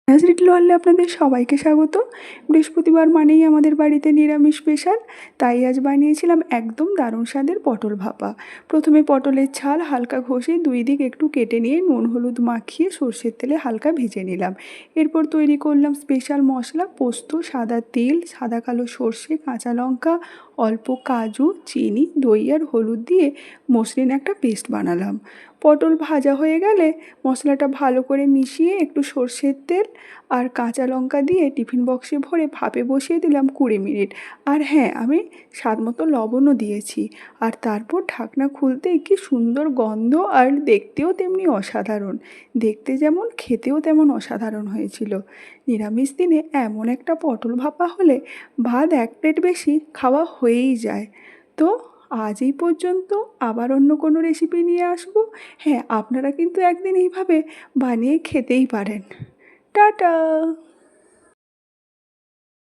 Little ওয়ার্ল্ডে আপনাদের সবাইকে স্বাগত। বৃহস্পতিবার মানেই আমাদের বাড়িতে নিরামিষ স্পেশাল, তাই আজ বানিয়েছিলাম একদম দারুণ স্বাদের পটল ভাপা। প্রথমে পটলের ছাল হালকা ঘষে দুই দিক একটু কেটে নিয়ে নুন হলুদ মাখিয়ে সর্ষের তেলে হালকা ভেজে নিলাম। এরপর তৈরি করলাম স্পেশাল মশলা, পোস্ত, সাদা তেল, সাদা কালো সর্ষে, কাঁচা লঙ্কা, অল্প কাজু, চিনি, দই আর হলুদ দিয়ে মসৃণ একটা পেস্ট বানালাম। পটল ভাজা হয়ে গেলে মশলাটা ভালো করে মিশিয়ে একটু সর্ষের তেল আর কাঁচা লঙ্কা দিয়ে টিফিন বক্সে ভরে ভাপে বসিয়ে দিলাম 20 মিনিট। আর হ্যাঁ, আমি স্বাদ মতো লবণও দিয়েছি। আর তারপর ঢাকনা খুলতেই কি সুন্দর গন্ধ, আর দেখতেও তেমনি অসাধারণ। দেখতে যেমন, খেতেও তেমন অসাধারণ হয়েছিল। নিরামিষ দিনে এমন একটা পটল ভাপা হলে ভাত 1 প্লেট বেশি খাওয়া হয়েই যায়। তো আজ এই পর্যন্ত, আবার অন্য কোনো রেসিপি নিয়ে আসবো। হ্যাঁ, আপনারা কিন্তু একদিন এইভাবে বানিয়ে খেতেই পারেন। টাটা।